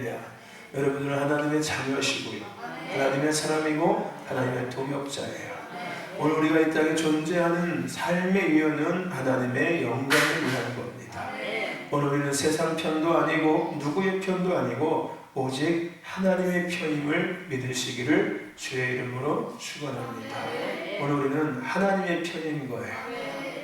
할렐루야. 여러분들은 하나님의 자녀시고요, 하나님의 사람이고 하나님의 동역자예요. 오늘 우리가 이 땅에 존재하는 삶의 이유는 하나님의 영광을 위한 겁니다. 오늘 우리는 세상 편도 아니고 누구의 편도 아니고 오직 하나님의 편임을 믿으시기를 주의 이름으로 축원합니다. 오늘 우리는 하나님의 편인 거예요.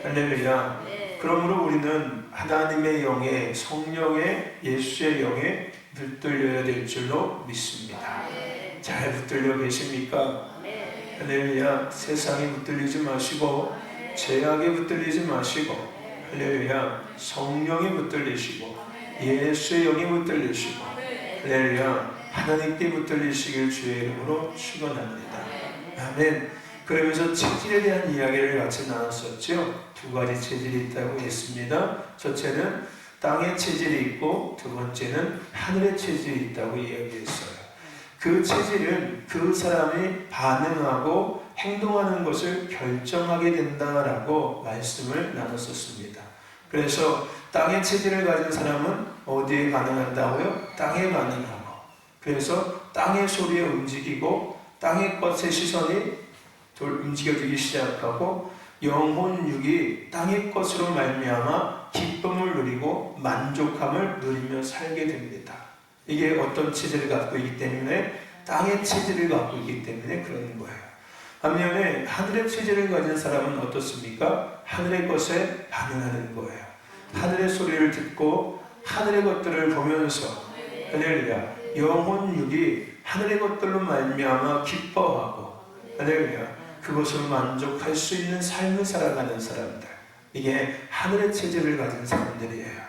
할렐루야. 그러므로 우리는 하나님의 영에, 성령의, 예수의 영에 붙들려야 될 줄로 믿습니다. 잘 붙들려 계십니까? 할렐루야. 세상에 붙들리지 마시고, 죄악에 붙들리지 마시고, 할렐루야. 성령에 붙들리시고, 예수의 영에 붙들리시고, 할렐루야. 하나님께 붙들리시길 주의 이름으로 축원합니다. 아멘. 그러면서 체질에 대한 이야기를 같이 나눴었죠. 두 가지 체질이 있다고 했습니다. 첫째는 땅의 체질이 있고, 두 번째는 하늘의 체질이 있다고 이야기했어요. 그 체질은 그 사람이 반응하고 행동하는 것을 결정하게 된다라고 말씀을 나눴었습니다. 그래서 땅의 체질을 가진 사람은 어디에 반응한다고요? 땅에 반응하고, 그래서 땅의 소리에 움직이고 땅의 것에 시선이 움직여지기 시작하고, 영혼육이 땅의 것으로 말미암아 기쁨을 누리고 만족함을 누리며 살게 됩니다. 이게 어떤 체질을 갖고 있기 때문에, 땅의 체질을 갖고 있기 때문에 그런 거예요. 반면에 하늘의 체질을 가진 사람은 어떻습니까? 하늘의 것에 반응하는 거예요. 하늘의 소리를 듣고 하늘의 것들을 보면서, 할렐루야, 영혼육이 하늘의 것들로 말미암아 기뻐하고, 할렐루야, 그것으로 만족할 수 있는 삶을 살아가는 사람들, 이게 하늘의 체질을 가진 사람들이에요.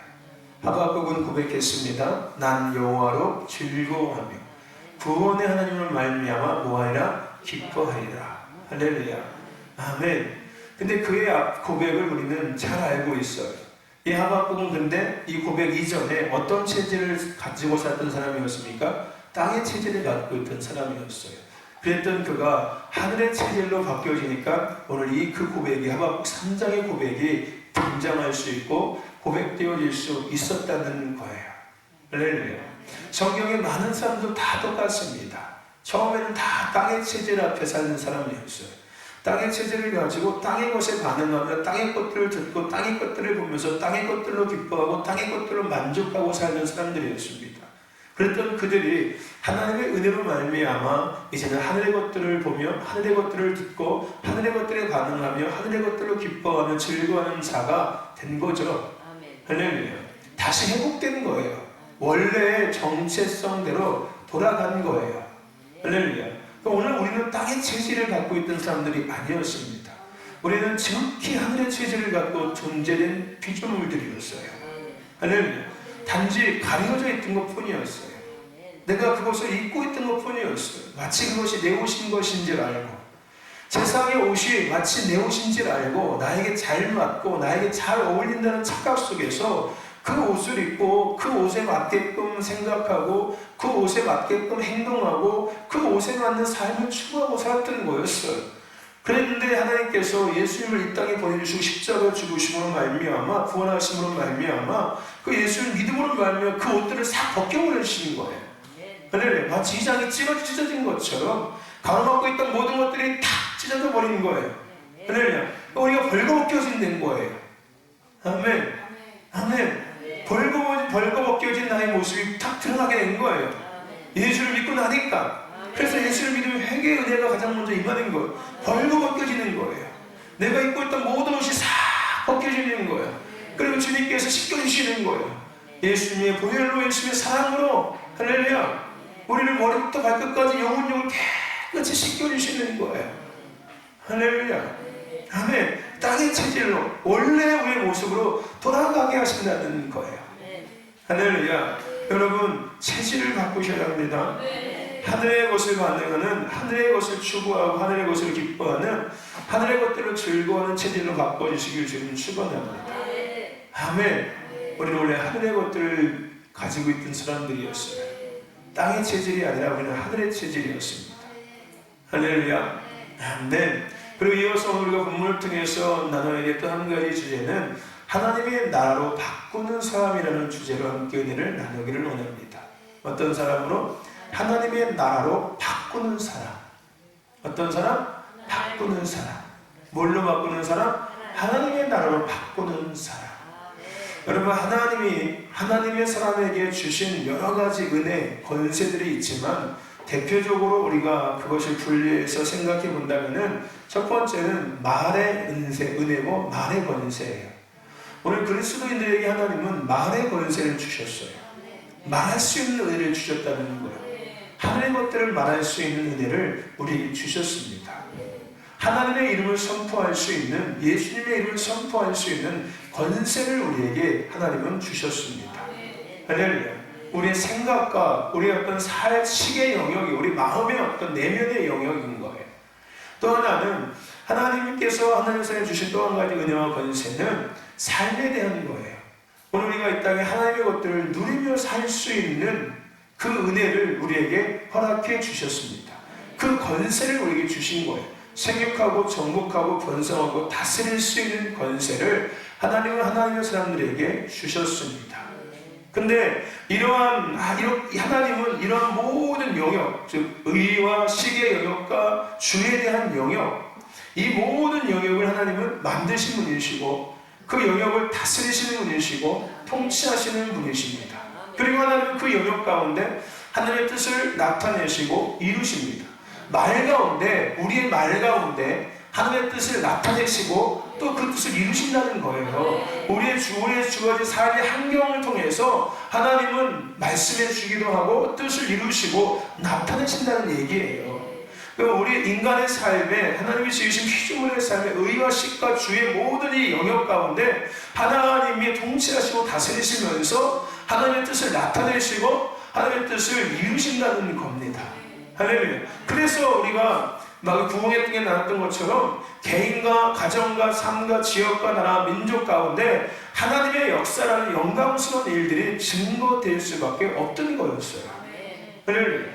하박국은 고백했습니다. 난 여호와로 즐거워하며 구원의 하나님을 말미암아 뭐하리라? 기뻐하리라. 할렐루야. 아멘. 근데 그의 고백을 우리는 잘 알고 있어요. 이 하박국은 근데 이 고백 이전에 어떤 체질을 가지고 살던 사람이었습니까? 땅의 체질을 갖고 있던 사람이었어요. 그랬던 그가 하늘의 체질로 바뀌어지니까 오늘 그 고백이, 하박국 3장의 고백이 등장할 수 있고 고백되어질 수 있었다는 거예요. 할렐루야. 성경에 많은 사람도 다 똑같습니다. 처음에는 다 땅의 체질 앞에 사는 사람이었어요. 땅의 체질을 가지고 땅의 것에 반응하며 땅의 것들을 듣고 땅의 것들을 보면서 땅의 것들로 기뻐하고 땅의 것들로 만족하고 살는 사람들이었습니다. 그랬던 그들이 하나님의 은혜로 말미암아 이제는 하늘의 것들을 보며 하늘의 것들을 듣고 하늘의 것들에 반응하며 하늘의 것들로 기뻐하며 즐거워하는 자가 된 거죠. 할렐루야. 다시 회복된 거예요. 원래의 정체성대로 돌아간 거예요. 할렐루야. 오늘 우리는 땅의 체질을 갖고 있던 사람들이 아니었습니다. 우리는 정확히 하늘의 체질을 갖고 존재된 피조물들이었어요. 할렐루야. 단지 가려져 있던 것 뿐이었어요. 내가 그것을 입고 있던 것 뿐이었어요. 마치 그것이 내 옷인 것인 줄 알고, 세상의 옷이 마치 내 옷인 줄 알고 나에게 잘 맞고 나에게 잘 어울린다는 착각 속에서 그 옷을 입고 그 옷에 맞게끔 생각하고 그 옷에 맞게끔 행동하고 그 옷에 맞는 삶을 추구하고 살았던 거였어요. 그랬는데 하나님께서 예수님을 이 땅에 보내주시고 십자가 죽으심으로 말미암아 구원하심으로 말미암아 그 예수를 믿음으로 말미암아 그 옷들을 싹 벗겨버리시는 거예요. 그래, 마치 이 장이 찢어진 것처럼 가로막고 있던 모든 것들이 탁 찢어져 버린 거예요. 그래, 우리가 벌거벗겨진 거예요. 아멘. 아멘. 벌거벗겨진 나의 모습이 탁 드러나게 된 거예요. 예수를 믿고 나니까. 그래서 예수를 믿으면 회개의 은혜가 가장 먼저 임하는 거예요. 벌거벗겨지는 거예요. 내가 입고 있던 모든 옷이 싹 벗겨지는 거예요. 그리고 주님께서 씻겨주시는 거예요. 예수님의 보혈로, 예수님의 사랑으로, 할렐루야, 우리를 머리부터 발끝까지 영혼육을 깨끗이 씻겨주시는 거예요. 할렐루야. 아멘. 땅의 체질로 원래 우리의 모습으로 돌아가게 하신다는 거예요. 할렐루야. 여러분, 체질을 바꾸셔야 합니다. 하늘의 것을 반응하는, 하늘의 것을 추구하고 하늘의 것을 기뻐하는, 하늘의 것들을 즐거워하는 체질로 바꿔주시길 주님 축원합니다. 아멘. 우리는 원래 하늘의 것들을 가지고 있던 사람들이었어요. 땅의 체질이 아니라 우리는 하늘의 체질이었습니다. 할렐루야. 아멘. 그리고 이어서 우리가 본문을 통해서 나눠야겠던 한 가지 주제는 하나님의 나라로 바꾸는 사람이라는 주제로 함께 은혜를 나누기를 원합니다. 어떤 사람으로? 하나님의 나라로 바꾸는 사람. 어떤 사람? 바꾸는 사람. 뭘로 바꾸는 사람? 하나님의 나라로 바꾸는 사람. 여러분, 하나님의 사람에게 주신 여러 가지 은혜, 권세들이 있지만 대표적으로 우리가 그것을 분리해서 생각해 본다면은 첫 번째는 말의 은혜고 말의 권세예요. 오늘 그리스도인들에게 하나님은 말의 권세를 주셨어요. 말할 수 있는 은혜를 주셨다는 거예요. 하늘의 것들을 말할 수 있는 은혜를 우리에게 주셨습니다. 하나님의 이름을 선포할 수 있는, 예수님의 이름을 선포할 수 있는 권세를 우리에게 하나님은 주셨습니다. 할렐루야. 우리의 생각과 우리의 어떤 식의 영역이 우리 마음의 어떤 내면의 영역인 거예요. 또 하나는 하나님께서 하나님께서 주신 또 한 가지 은혜와 권세는 삶에 대한 거예요. 오늘 우리가 이 땅에 하나님의 것들을 누리며 살 수 있는 그 은혜를 우리에게 허락해 주셨습니다. 그 권세를 우리에게 주신 거예요. 생육하고 정복하고 번성하고 다스릴 수 있는 권세를 하나님은 하나님의 사람들에게 주셨습니다. 근데 하나님은 이런 모든 영역, 즉 의와 식의 영역과 주에 대한 영역, 이 모든 영역을 하나님은 만드신 분이시고 그 영역을 다스리시는 분이시고 통치하시는 분이십니다. 그리고 하나님은 그 영역 가운데 하나님의 뜻을 나타내시고 이루십니다. 우리의 말 가운데 하나님의 뜻을 나타내시고 또 그 뜻을 이루신다는 거예요. 우리의 주어진 삶의 환경을 통해서 하나님은 말씀해 주기도 하고 뜻을 이루시고 나타내신다는 얘기예요. 그럼 우리 인간의 삶에 하나님이 지으신 피조물의 삶에 의와 식과 주의 모든 이 영역 가운데 하나님이 통치하시고 다스리시면서 하나님의 뜻을 나타내시고 하나님의 뜻을 이루신다는 겁니다. 할렐루야. 그래서 우리가 막 구멍에 뜨게 나왔던 것처럼 개인과 가정과 삶과 지역과 나라 민족 가운데 하나님의 역사라는 영광스러운 일들이 증거될 수밖에 없던 거였어요. 할렐루야.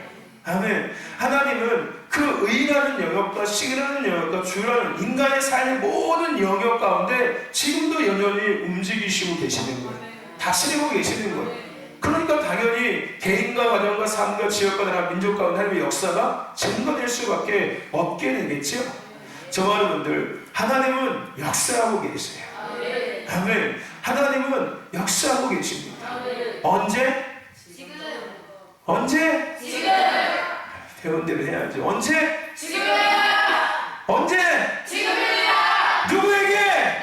아멘. 하나님은 그 의라는 영역과 식이라는 영역과 주라는 인간의 삶의 모든 영역 가운데 지금도 여전히 움직이시고 계시는 거예요. 다스리고 계시는 거예요. 그러니까 당연히 개인과 가정과 삶과 지역과 나라 민족 가운데 하나님의 역사가 증거될 수밖에 없게 되겠죠. 저와 여러분들, 하나님은 역사하고 계세요. 아멘. 하나님은 역사하고 계십니다. 언제? 지금. 언제? 지금. 배운 대로 해야죠. 언제? 지금이야. 언제? 지금이야. 누구에게?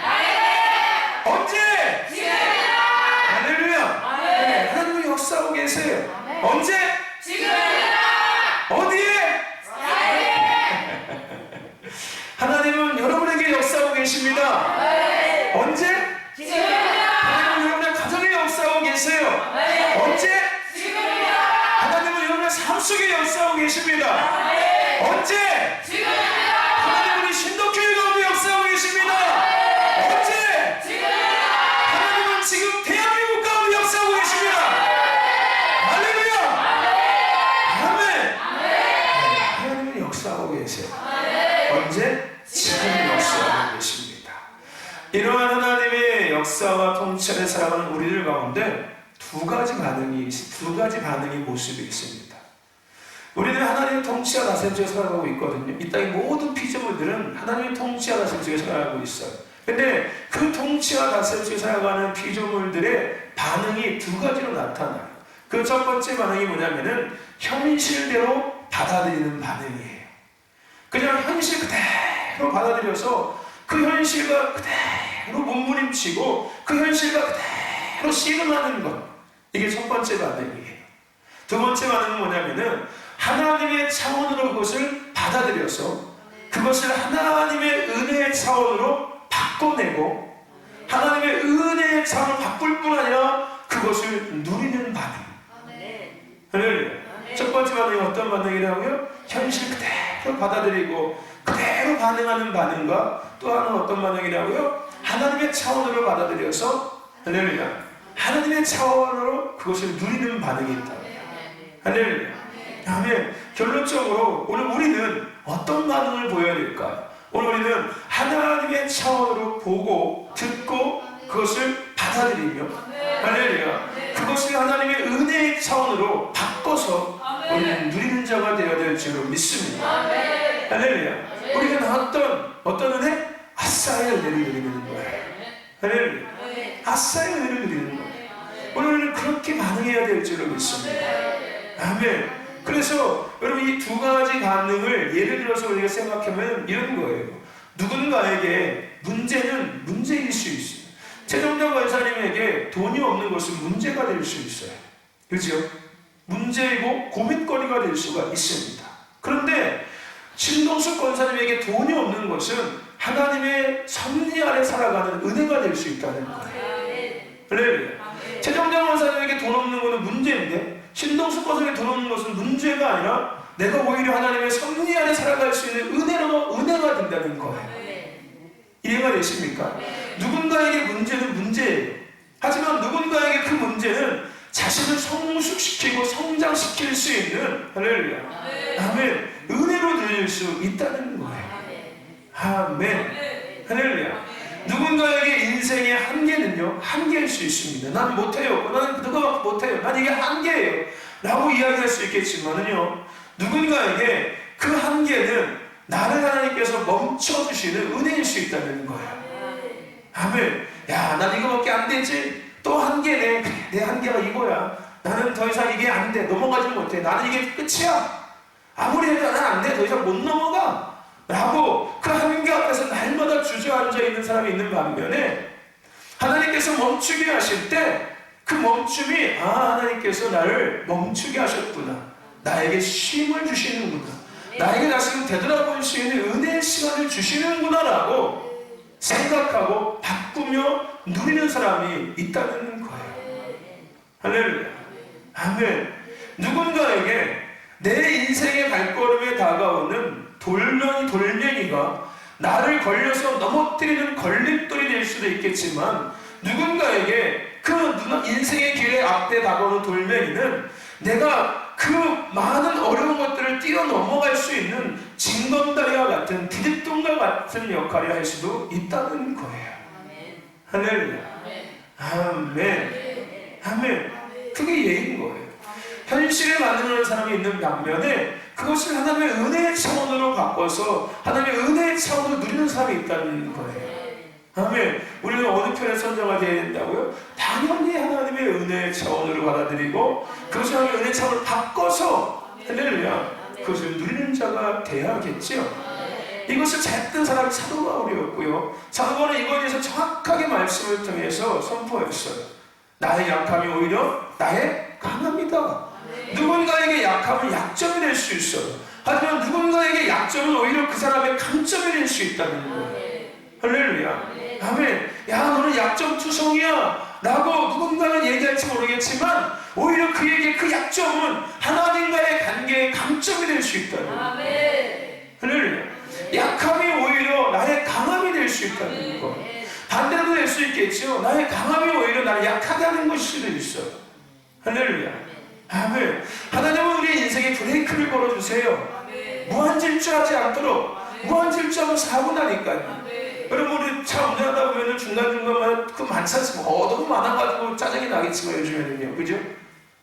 나에게. 언제? 지금이야. 할렐루야. 네, 하나님은 역사하고 계세요. 아멘. 언제? 지금이야. 어디에? 나에게. 하나님은 여러분에게 역사하고 계십니다. 아멘. 언제? 지금이야. 하나님은 여러분의 가정에 역사하고 계세요. 아멘. 언제? 삶 속에 역사하고 계십니다. 네. 언제? 지금입니다. 하나님은 신도교회 가운데 역사하고 계십니다. 네. 언제? 지금입니다. 하나님은 지금 대한민국 가운데 역사하고 계십니다. 네. 할렐루야. 아멘. 하나님은 역사하고 계세요. 네. 언제? 지금 역사하고 계십니다. 이러한 하나님의 역사와 통치를 살아가는 우리들 가운데 두 가지 반응의 모습이 있습니다. 우리는 하나님의 통치와 다스림 속에 살아가고 있거든요. 이 땅의 모든 피조물들은 하나님의 통치와 다스림 속에 살아가고 있어요. 근데 그 통치와 다스림 속에 살아가는 피조물들의 반응이 두 가지로 나타나요. 그 첫 번째 반응이 뭐냐면은 현실대로 받아들이는 반응이에요. 그냥 현실 그대로 받아들여서 그 현실과 그대로 몸부림치고 그 현실과 그대로 씨름하는 것. 이게 첫 번째 반응이에요. 두 번째 반응은 뭐냐면은 하나님의 차원으로 그것을 받아들여서 그것을 하나님의 은혜의 차원으로 바꿔내고 하나님의 은혜의 차원을 바꿀 뿐 아니라 그것을 누리는 반응. 첫 번째 반응이 어떤 반응이라고요? 현실 그대로 받아들이고 그대로 반응하는 반응과 또 하나는 어떤 반응이라고요? 하나님의 차원으로 받아들여서 하나님의 차원으로 그것을 누리는 반응이 있다. 할렐루야. 아멘. 결론적으로 오늘 우리는 어떤 반응을 보여야 될까요? 오늘 우리는 하나님의 차원으로 보고 듣고 그것을 받아들이며 할렐루야. 그것을 하나님의 은혜의 차원으로 바꿔 바꿔서 우리는 누리는 자가 되어야 될 줄로 믿습니다. 할렐루야. 우리가 나왔던 어떤 은혜? 아싸의 은혜를 누리는 거예요. 할렐루야. 아싸의 은혜를 누리는 거예요. 오늘은 그렇게 반응해야 될 줄로 믿습니다. 아멘. 그래서 여러분 이 두 가지 반응을 예를 들어서 우리가 생각하면 이런 거예요. 누군가에게 문제는 문제일 수 있어요. 최정덕 권사님에게 돈이 없는 것은 문제가 될 수 있어요. 그렇죠? 문제이고 고민거리가 될 수가 있습니다. 그런데 신동숙 권사님에게 돈이 없는 것은 하나님의 섭리 아래 살아가는 은혜가 될 수 있다는 거예요. 할렐루야. 최정덕 권사님에게 돈 없는 것은 문제인데 신동숙 권사님에게 돈 없는 것은 문제가 아니라 내가 오히려 하나님의 섭리 아래 살아갈 수 있는 은혜가 된다는 거예요. 이해가 되십니까? 누군가에게 문제는 문제예요. 하지만 누군가에게 그 문제는 자신을 성숙시키고 성장시킬 수 있는 할렐루야. 아멘. 은혜로 들릴 수 있다는 거예요. 아멘. 할렐루야. 누군가에게 인생의 한계는요, 한계일 수 있습니다. 난 못해요. 나는 그거 못해요. 난 이게 한계예요. 라고 이야기할 수 있겠지만은요, 누군가에게 그 한계는 나를 하나님께서 멈춰주시는 은혜일 수 있다는 거예요. 아멘. 야, 난 이거밖에 안 되지. 또 한계네. 내 한계가 이거야. 나는 더 이상 이게 안 돼. 넘어가지 못해. 나는 이게 끝이야. 아무리 해도 나는 안 돼. 더 이상 못 넘어가. 라고 그 한계 앞에서 날마다 주저앉아 있는 사람이 있는 반면에 하나님께서 멈추게 하실 때 그 멈춤이 하나님께서 나를 멈추게 하셨구나. 나에게 쉼을 주시는구나. 나에게 다시 되돌아볼 수 있는 은혜의 시간을 주시는구나 라고 생각하고 바꾸며 누리는 사람이 있다는 거예요. 할렐루야. 아멘. 누군가에게 내 인생의 발걸음에 다가오는 돌멩이가 나를 걸려서 넘어뜨리는 걸림돌이 될 수도 있겠지만 누군가에게 그 인생의 길에 앞에 다가오는 돌멩이는 내가 그 많은 어려운 것들을 뛰어넘어갈 수 있는 징검다리와 같은 부둣돈과 같은 역할을 할 수도 있다는 거예요. 할렐루야. 아멘. 아멘. 그게 예인 거예요. 현실에 만드는 사람이 있는 반면에 그것을 하나님의 은혜의 차원으로 바꿔서 하나님의 은혜의 차원으로 누리는 사람이 있다는 거예요. 아멘. 우리는 어느 편에 선정가 되어야 된다고요? 당연히 하나님의 은혜의 차원으로 받아들이고 그것을 하나님의 은혜의 차원으로 바꿔서 할렐루야 그것을 누리는 자가 돼야겠죠. 이것을 잘 뜬 사람이 사도 바울이었고요. 사도 바울은 이거에 대해서 정확하게 말씀을 통해서 선포했어요. 나의 약함이 오히려 나의 강함이다. 누군가에게 약함은 약점이 될 수 있어요. 하지만 누군가에게 약점은 오히려 그 사람의 강점이 될 수 있다는 거예요. 할렐루야. 아멘. 야, 너는 약점 투성이야 라고 누군가는 얘기할지 모르겠지만 오히려 그에게 그 약점은 하나님과의 관계의 강점이 될 수 있다는 거예요. 할렐루야. 약함이 오히려 나의 강함이 될 수 있다는 거. 반대로 될 수 있겠죠. 나의 강함이 오히려 나를 약하게 하는 것일 수도 있어요. 할렐루야. 아멘. 하나님은 우리의 인생에 브레이크를 걸어주세요. 무한질주하지 않도록. 무한질주하면 사고 나니까요. 여러분 우리 차 운전하다 보면 중간중간마다 그 많지 않습니까? 너무 많아가지고 짜증이 나겠지만 요즘에는요. 그죠?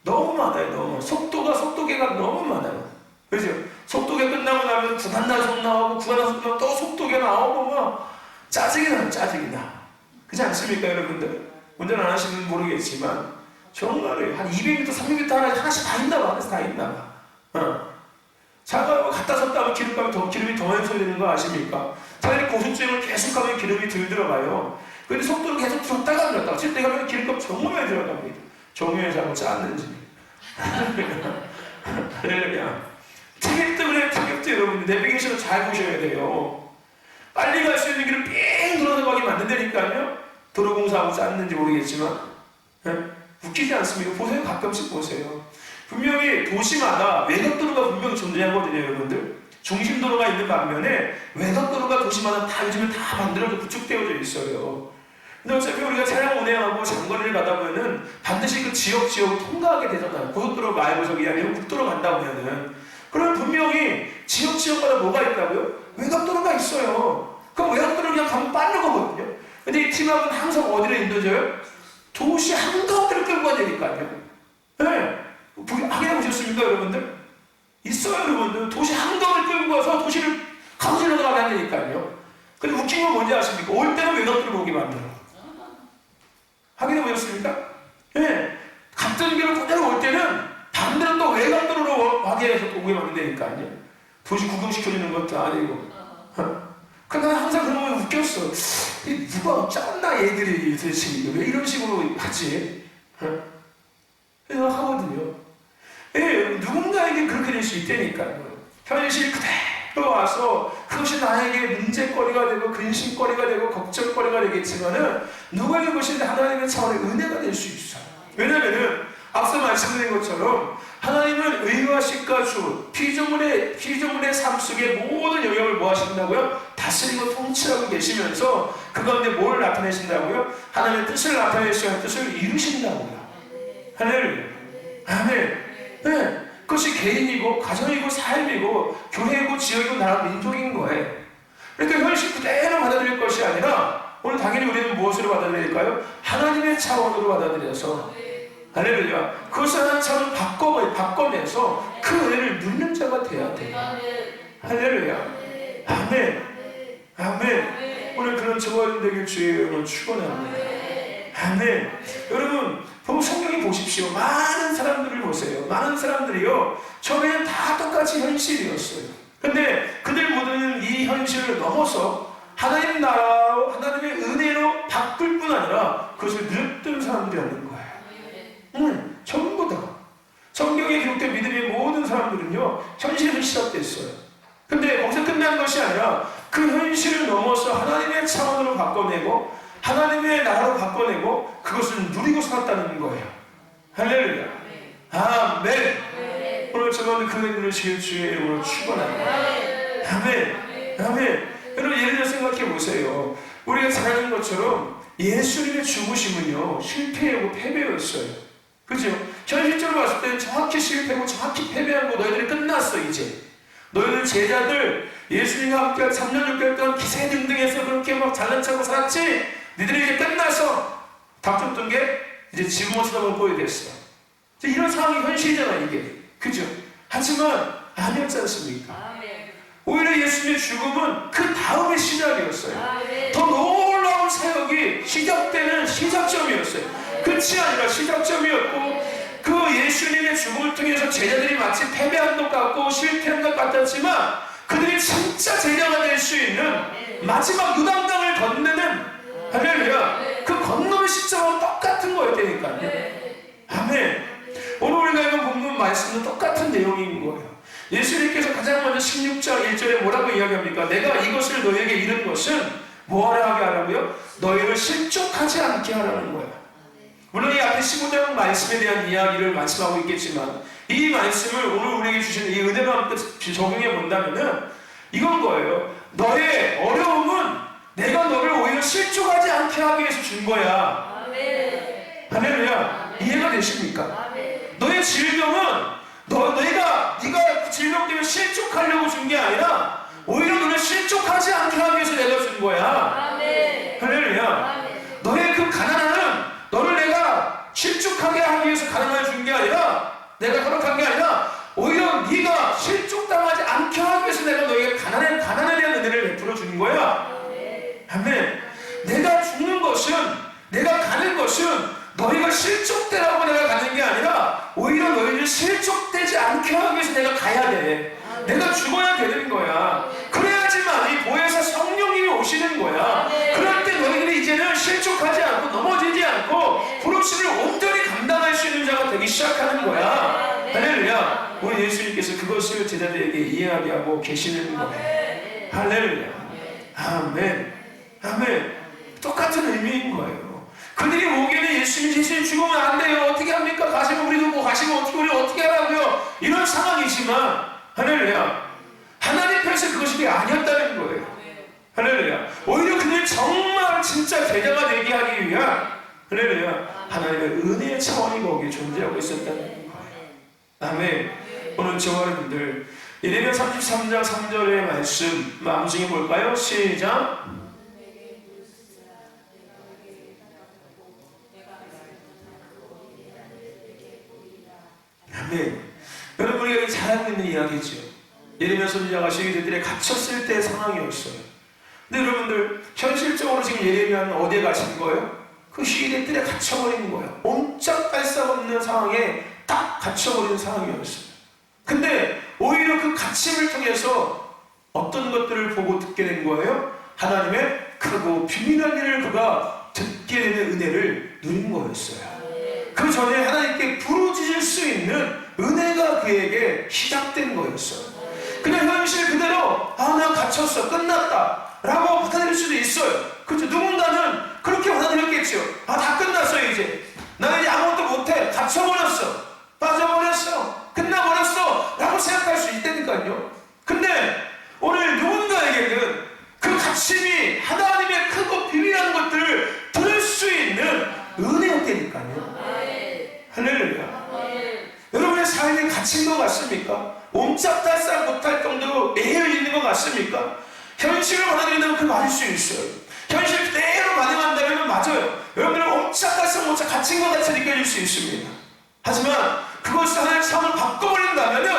너무 많아요. 너무. 속도계가 너무 많아요. 그죠? 속도계 끝나고 나면 구간단속 나오고 구간단속 끝나면 또 속도계 나오고 막 짜증이 나. 그렇지 않습니까 여러분들? 운전 안 하시는 분 모르겠지만 정말요. 한 200m, 300m 하나씩 다 있나 봐. 하나씩 다 있나 봐. 차가 갔다 섰다 하면 기름이 더 많이 쏠리는 거 아십니까? 차라리 고속주행을 계속 가면 기름이 덜 들어가요. 그런데 속도를 계속 줬다가 들었다가 칠 때 가면 기름값 정말 많이 들어갑니다. 정유회 잘못 짰는지. 할렐루야. 티격도 여러분들 내비게이션을 잘 보셔야 돼요. 빨리 갈 수 있는 길을 삥 돌아가게 만든다니까요. 도로공사하고 짰는지 모르겠지만 웃기지 않습니까? 보세요. 가끔씩 보세요. 분명히 도시마다 외곽도로가 분명히 존재하거든요. 여러분들 중심도로가 있는 반면에 외곽도로가 도시마다 다 요즘에 다 만들어져 구축되어져 있어요. 근데 어차피 우리가 차량 운행하고 장거리를 가다 보면은 반드시 그 지역을 통과하게 되잖아요. 고속도로 말고 저기 아니면 국도로 간다 보면은 그러면 분명히 지역마다 뭐가 있다고요? 외곽도로가 있어요. 그럼 외곽도로 그냥 가면 빠른 거거든요. 근데 이 팀업은 항상 어디를 인도져요? 도시 한가운데를 끌고 가야 되니까요. 네. 확인해 보셨습니까, 여러분들? 있어요, 여러분들. 도시 한강을 끌고 가서 도시를 가로질러 가게 한다니까요. 근데 웃긴 건 뭔지 아십니까? 올 때는 외곽으로 오게 만들어. 확인해 보셨습니까? 예. 갔던 길을 그대로 올 때는 반대로 또 외곽으로 가게 해서 또 오게 만든다니까요. 도시 구경시켜주는 것도 아니고. 그러니까 나는 항상 그런 거 웃겼어. 누가 짠나 얘들이 도대체 왜 이런 식으로 하지? 생각하거든요. 예, 누군가에게 그렇게 될 수 있다니까요. 현실 그대로 와서 그것이 나에게 문제거리가 되고 근심거리가 되고 걱정거리가 되겠지만은 누구에게 그것이 하나님의 차원의 은혜가 될 수 있어요. 왜냐면은 앞서 말씀드린 것처럼 하나님은 의와 식과 주, 피조물의 삶 속에 모든 영역을 뭐 하신다고요? 다스리고 통치하고 계시면서 그 가운데 뭘 나타내신다고요? 하나님의 뜻을 나타내시는 뜻을 이루신다고요. 할렐루야. 아멘. 네. 그것이 개인이고 가정이고 삶이고 교회이고 지역이고 나라 민족인 거예요. 그러니까 현실 그대로 받아들일 것이 아니라 오늘 당연히 우리는 무엇으로 받아들일까요? 하나님의 차원으로 받아들여서 할렐루야. 그것을 하나님 차원으로 바꿔내서 그 은혜를 누리는 자가 돼야 돼요. 할렐루야. 아멘. 아멘. 오늘 그런 저와 되길 주의 이름으로 축원합니다. 아멘. 여러분 성경이 보십시오. 많은 사람들을 보세요. 많은 사람들이요 처음에는 다 똑같이 현실이었어요. 근데 그들 모두는 이 현실을 넘어서 하나님 나라, 하나님의 은혜로 바꿀 뿐 아니라 그것을 누렸던 사람들이라는 거예요. 전부 다. 성경에 기록된 믿음의 모든 사람들은요 현실에서 시작됐어요. 근데 거기서 끝난 것이 아니라 그 현실을 넘어서 하나님의 차원으로 바꿔내고 하나님의 나라로 바꿔내고 그것을 누리고 살았다는 거예요. 할렐루야. 아멘. 오늘 저는 그 은혜를 주의 이름으로 축원합니다. 아멘. 아멘. 여러분 예를 들어 생각해 보세요. 우리가 잘 아는 것처럼 예수님의 죽으심은요 실패하고 패배였어요. 그죠? 현실적으로 봤을 때는 정확히 실패하고 정확히 패배한 거 너희들이 끝났어 이제. 너희들 제자들 예수님과 함께 3년 6개월 동안 기세등등해서 그렇게 막 잘난 척하고 살았지? 니들이 이제 끝나서 닥쳤던 게 이제 지붕을 쳐다볼 거야 됐어. 이런 상황이 현실이잖아 이게. 그죠? 하지만 아니었지 않습니까? 오히려 예수님의 죽음은 그 다음의 시작이었어요. 더 놀라운 사역이 시작되는 시작점이었어요. 끝이 아니라 시작점이었고 그 예수님의 죽음을 통해서 제자들이 마치 패배한 것 같고 실패한 것 같았지만 그들이 진짜 제자가 될 수 있는 마지막 유당강을 건너는 할렐루야 그 건너는 시점은 똑같은 거였다니까요. 아멘. 오늘 우리가 읽은 본문 말씀도 똑같은 내용인 거예요. 예수님께서 가장 먼저 16장 1절에 뭐라고 이야기합니까? 내가 이것을 너희에게 이른 것은 뭐하라 하게 하라고요? 너희를 실족하지 않게 하라는 거예요. 물론 이 앞에 15장 말씀에 대한 이야기를 말씀하고 있겠지만 이 말씀을 오늘 우리에게 주신 이 은혜로 함께 적용해 본다면은 이건 거예요. 너의 어려움은 내가 너를 오히려 실족하지 않게 하기 위해서 준 거야. 할렐루야. 이해가 되십니까? 너의 질병은 네가 질병 때문에 실족하려고 준 게 아니라 오히려 너를 실족하지 않게 하기 위해서 내가 준 거야. 할렐루야. 너의 그 가난함은 너를 내가 실족하게 하기 위해서 가난을 준 게 아니라 내가 허락한 게 아니라 오히려 네가 실족당하지 않게 하기 위해서 내가 너에게 가난에 대한 은혜를 베풀어 주는 거야. 아멘. 내가 죽는 것은 내가 가는 것은 너희가 실족되라고 내가 가는 게 아니라 오히려 너희를 실족되지 않게 하기 위해서 내가 가야 돼. 내가 죽어야 되는 거야. 그래야지만 이 보혜사 성령님이 오시는 거야. 그럴 때 너희들이 이제는 실족하지 않고 넘어지지 않고 부르심을 온전히 감당할 수 있는 자가 되기 시작하는 거야. 할렐루야. 우리 예수님께서 그것을 제자들에게 이해하게 하고 계시는 거예요. 할렐루야. 아멘. 아멘. 똑같은 의미인 거예요. 그들이 보기에는 예수님 죽으면 안 돼요. 어떻게 합니까? 가시면 우리도 뭐 가시면 어떻게 우리 어떻게 하라고요? 이런 상황이지만 할렐루야. 하나님 편에서 그것이 아니었다는 거예요. 할렐루야. 오히려 그들 정말 진짜 제자가 되게 하기 위한 할렐루야. 하나님의 은혜의 차원이 거기에 존재하고 있었다는 거예요. 아멘. 오늘 저와 여러분들 예레미야 33장 3절의 말씀 마음중에 볼까요? 시작. 아멘. 알고 있는 이야기죠. 예레미야 선지자가 시위대들에 갇혔을 때의 상황이었어요. 근데 여러분들 현실적으로 지금 예레미야는 어디에 갇힌 거예요? 그 시위대들에 갇혀버린 거예요. 옴짝달싹 없는 상황에 딱 갇혀버린 상황이었어요. 근데 오히려 그 갇힘을 통해서 어떤 것들을 보고 듣게 된 거예요? 하나님의 크고 비밀한 일을 그가 듣게 되는 은혜를 누린 거였어요. 그 전에 하나님께 부르짖을 수 있는 은혜가 그에게 시작된 거였어요. 그냥 현실 그대로 나 갇혔어 끝났다 라고 받아들일 수도 있어요. 그렇죠? 누군가는 그렇게 받아들였겠죠. 다 끝났어요. 이제 나 이제 아무것도 못해. 갇혀버렸어. 빠져버렸어. 끝나버렸어 라고 생각할 수 있다니까요. 근데 오늘 누군가에게는 그 갇힘이 하나님의 크고 비밀한 것들을 들을 수 있는 은혜였다니까요. 할렐루야. 여러분의 삶이 갇힌 것 같습니까? 옴짝달싹 못할 정도로 매여 있는 것 같습니까? 현실을 받아들인다면 그거 맞을 수 있어요. 현실 그대로 반응한다면 맞아요. 여러분들은 옴짝달싹 못짝 갇힌 것 같이 느껴질 수 있습니다. 하지만 그것을 하나님의 삶을 바꿔버린다면은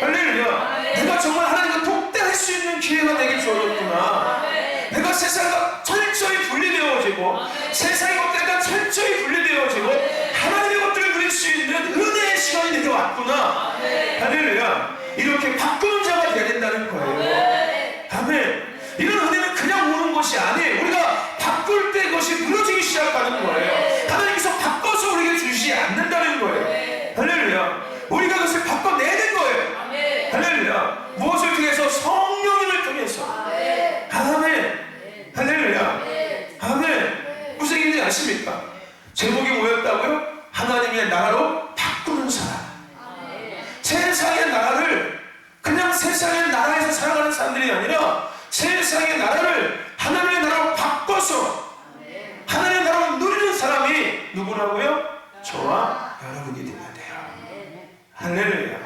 할렐루야. 내가 정말 하나님과 독대할 수 있는 기회가 내게 주어졌구나. 내가 세상과 철저히 분리되어지고 세상의 것들과 철저히 분리되어지고 하나님의 것들을 누릴 수 있는 은혜의 시간이 내게 왔구나. 할렐루야. 이렇게 바꾸는 자가 되어야 된다는 거예요. 아멘. 이런 은혜는 그냥 오는 것이 아니에요. 우리가 바꿀 때 그것이 무너지기 시작하는 거예요. 하나님께서 바꿔서 우리에게 주시지 않는다는 거예요. 할렐루야. 우리가 그것을 바꿔내는 거예요. 할렐루야. 무엇을 통해서? 성령님을 통해서. 아멘. 할렐루야. 아멘. 무슨 얘기인지 아십니까? 제목이 뭐였다고요? 하나님의 나라로 바꾸는 사람. 세상의 나라를 그냥 세상의 나라에서 살아가는 사람들이 아니라 세상의 나라를 하나님의 나라로 바꿔서 하나님의 나라로 누리는 사람이 누구라고요? 저와 여러분이 되어야 돼요. 할렐루야.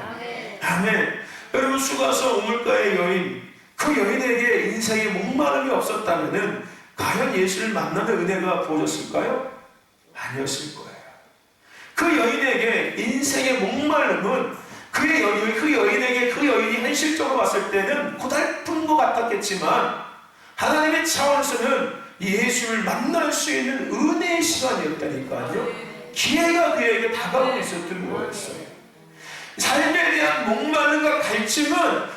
아멘. 여러분 수가서 우물가의 여인, 그 여인에게 인생에 목마름이 없었다면 과연 예수를 만나는 은혜가 부어졌을까요? 아니었을 거예요. 그 여인에게 인생의 목마름은 그 여인에게 그 여인이 현실적으로 봤을 때는 고달픈 것 같았겠지만 하나님의 차원에서는 예수를 만날 수 있는 은혜의 시간이었다니까요. 기회가 그에게 다가오고 있었던 거였어요. 삶에 대한 목마름과 갈증은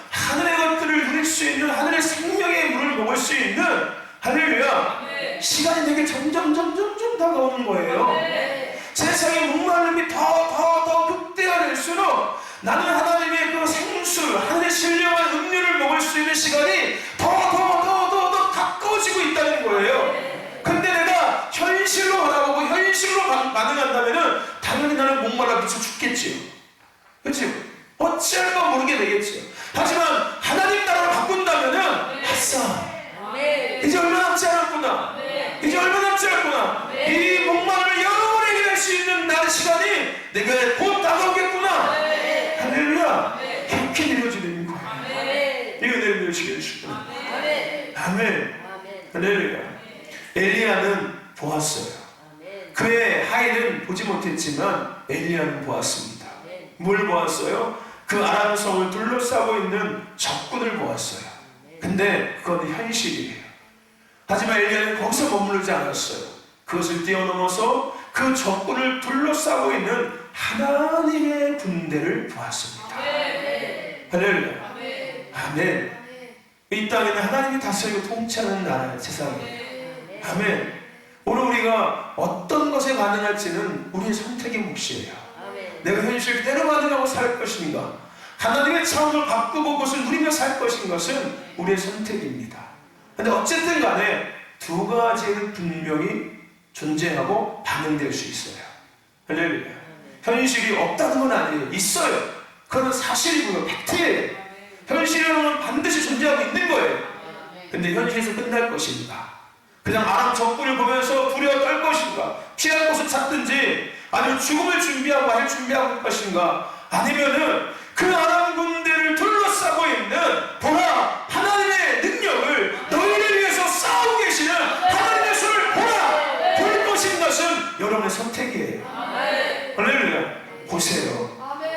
하늘의 것들을 누릴 수 있는 하늘의 생명의 물을 먹을 수 있는 할렐루야 시간이 내게 점점 다가오는 거예요. 세상의 목마름이 더 극대화될수록 나는 하나님의 그 생수 하늘의 신령한 음료를 먹을 수 있는 시간이 더 가까워지고 있다는 거예요. 근데 내가 현실로 바라보고 현실로 반응한다면 당연히 나는 목말라 미쳐 죽겠지요. 그렇죠? 어찌할까 모르게 되겠지요. 하지만 하나님 나라로 바꾼다면은 아싸 이제 얼마 남지 않았구나. 이제 얼마 남지 않았구나. 이 목마름을 여러분에게 해결할 수 있는 나의 시간이 내게 곧 다가오겠구나. 할렐루야. 이렇게 이루어지는 거예요. 이 은혜를 누리시게 해주시고 아멘. 할렐루야. 엘리야는 보았어요. 그의 하인은 보지 못했지만 엘리야는 보았습니다. 뭘 보았어요? 그 아람 성을 둘러싸고 있는 적군을 보았어요. 근데 그건 현실이에요. 하지만 엘리야는 거기서 머무르지 않았어요. 그것을 뛰어넘어서 그 적군을 둘러싸고 있는 하나님의 군대를 보았습니다. 할렐루야. 아멘. 이 땅에는 하나님이 다스리고 통치하는 나라예요. 세상에. 아멘. 오늘 우리가 어떤 것에 반응할지는 우리의 선택의 몫이에요. 내가 현실 그대로 반응하고 살 것인가, 하나님의 차원을 바꾸고 그것을 누리며 살 것인 것은 우리의 선택입니다. 근데 어쨌든 간에 두 가지는 분명히 존재하고 반응될 수 있어요. 할렐루야. 현실이 없다는 건 아니에요. 있어요. 그건 사실이고요. 팩트예요. 현실은 반드시 존재하고 있는 거예요. 근데 현실에서 끝날 것인가, 그냥 아람 적군을 보면서 두려워 떨 것인가, 피할 곳을 찾든지 아니면 죽음을 준비하고 할 준비하고 할 것인가, 아니면은 그 아람 군대를 둘러싸고 있는 보라 하나님의 능력을 너희를 위해서 싸우고 계시는 하나님의 손을 보라 볼 것인 것은 여러분의 선택이에요. 할렐루야. 보세요.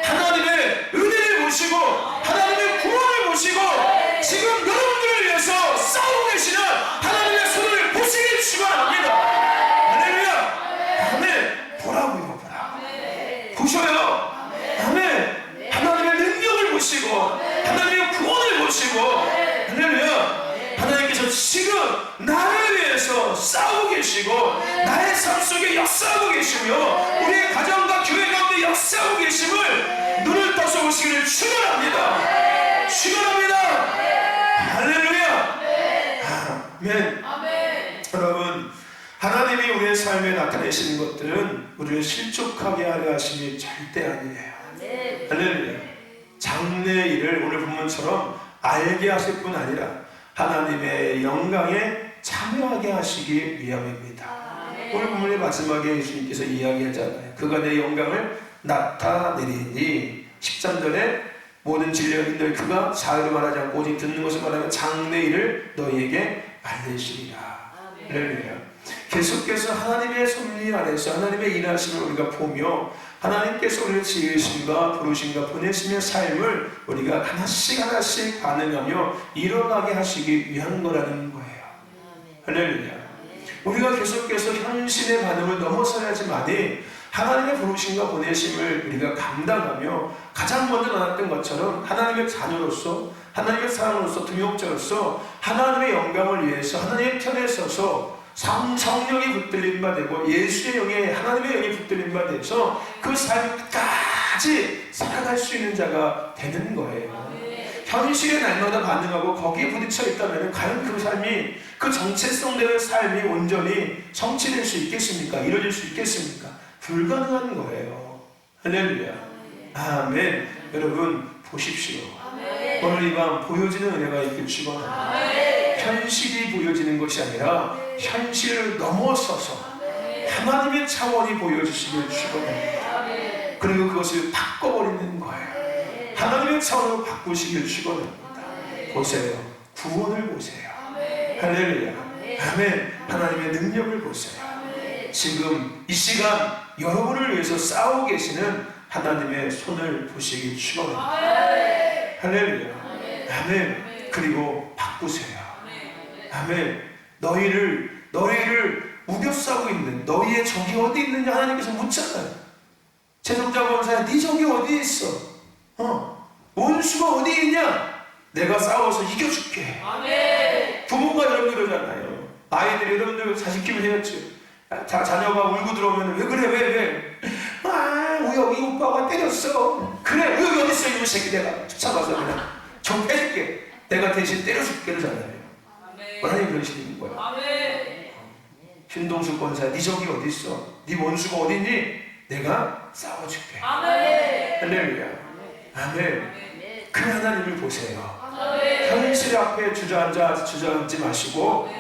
하나님의 은혜를 보시고 계시고, 할렐루야, 하나님께서 지금 나를 위해서 싸우고 계시고, 나의 삶 속에 역사하고 계시며, 우리의 가정과 교회 가운데 역사하고 계심을 눈을 떠서 보시기를 축원합니다. 축원합니다. 할렐루야. 아멘. 여러분, 하나님이 우리의 삶에 나타내시는 것들은 우리를 실족하게 하려 하심이 절대 아니에요. 할렐루야. 장래의 일을 오늘 본문처럼 알게 하실 뿐 아니라 하나님의 영광에 참여하게 하시기 위함입니다. 오늘 본문의 마지막에 예수님께서 이야기하잖아요. 그가 내 영광을 나타내리니 13절에 모든 진리인들 그가 사회를 말하지 않고 오직 듣는 것을 말하면 장래의 일을 너희에게 알리시리라. 할렐루야. 계속해서 하나님의 섭리 아래서 하나님의 일하심을 우리가 보며 하나님께서 우리를 지으심과 부르심과 보내심의 삶을 우리가 하나씩 하나씩 반응하며 일어나게 하시기 위한 거라는 거예요. 할렐루야. 우리가 계속해서 현실의 반응을 넘어서야지만이 하나님의 부르심과 보내심을 우리가 감당하며 가장 먼저 나눴던 것처럼 하나님의 자녀로서 하나님의 사람으로서 동역자로서 하나님의 영광을 위해서 하나님의 편에 서서 성령이 붙들린 바 되고 예수의 영에 하나님의 영이 붙들린 바 돼서 그 삶까지 살아갈 수 있는 자가 되는 거예요. 현실에 날마다 반응하고 거기에 부딪혀 있다면 과연 그 삶이 그 정체성되는 삶이 온전히 성취될 수 있겠습니까? 이루어질 수 있겠습니까? 불가능한 거예요. 할렐루야. 아멘. 여러분 보십시오. 오늘 이 밤 보여지는 은혜가 있길 축원합니다. 현실이 보여지는 것이 아니라 현실을 넘어서서 하나님의 차원이 보여주시길 축원합니다. 그리고 그것을 바꿔버리는 거예요. 하나님의 차원으로 바꾸시길 축원합니다. 보세요. 구원을 보세요. 할렐루야. 아멘. 하나님의 능력을 보세요. 지금 이 시간 여러분을 위해서 싸우고 계시는 하나님의 손을 보시길 축원합니다. 할렐루야. 아멘. 그리고 바꾸세요. 아멘. 너희를 우겨싸고 있는 너희의 적이 어디 있느냐 하나님께서 묻잖아요. 제동자 권사야, 네 적이 어디 있어? 원수가 어디 있냐? 내가 싸워서 이겨줄게. 아멘. 부모가 여러분 그러잖아요. 아이들이 여러분들 자식 키우셨죠? 자녀가 울고 들어오면 왜 그래 왜? 우리 여기 오빠가 때렸어. 그래 여기 어디 있어 이놈 새끼. 내가 쫓아가서 그냥 좀 빼줄게. 내가 대신 때려줄게 그러잖아요. 하나님 그러시는 거예요. 신동수 권사, 네 적이 어디 있어? 네 원수가 어디 있니? 내가 싸워줄게. 할렐루야. 아멘. 그 하나님을 보세요. 현실 앞에 주저앉지 마시고,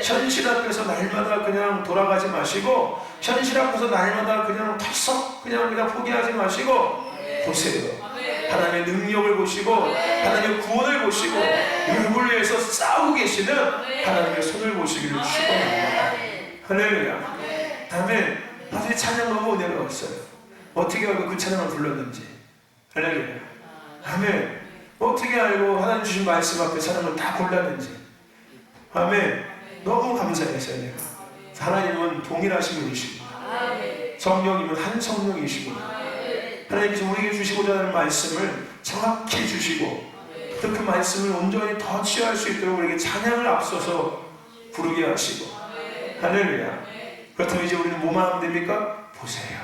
현실 앞에서 날마다 그냥 돌아가지 마시고, 현실 앞에서 날마다 그냥 털썩 그냥 포기하지 마시고 보세요. 하나님의 능력을 보시고 하나님의 구원을 보시고 여러분을 위해서 싸우고 계시는 하나님의 손을 보시기를 축원합니다. 할렐루야. 아멘. 아주 찬양 너무 은혜로웠어요. 어떻게 알고 그 찬양을 불렀는지. 할렐루야. 아멘. 어떻게 알고 하나님 주신 말씀 앞에 찬양을 다 골랐는지. 아멘. 너무 감사했어요. 내가. 하나님은 동일하신 분이시고 성령님은 한 성령이시고 하나님께서 우리에게 주시고자 하는 말씀을 정확히 주시고 또 그 말씀을 온전히 더 취할 수 있도록 우리에게 찬양을 앞서서 부르게 하시고. 할렐루야. 그렇다면 이제 우리는 뭐만 하면 됩니까? 보세요.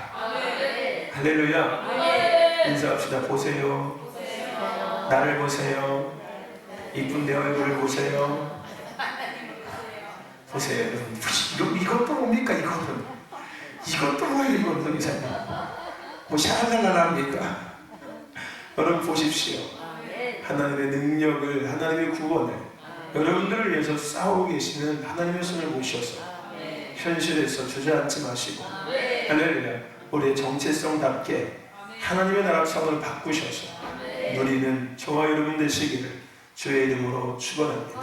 할렐루야. 인사합시다. 보세요. 나를 보세요. 이쁜 내 얼굴을 보세요. 보세요. 이것도 뭡니까? 이것도 뭐예요? 이것도 이사님. 뭐 샤랄랄랄합니까? 여러분 보십시오. 하나님의 능력을, 하나님의 구원을 여러분들을 위해서 싸우고 계시는 하나님의 손을 모셔서 현실에서 주저앉지 마시고 할렐루야. 우리의 정체성답게 하나님의 나라 차원을 바꾸셔서 누리는 저와 여러분 되시기를 주의 이름으로 축원합니다.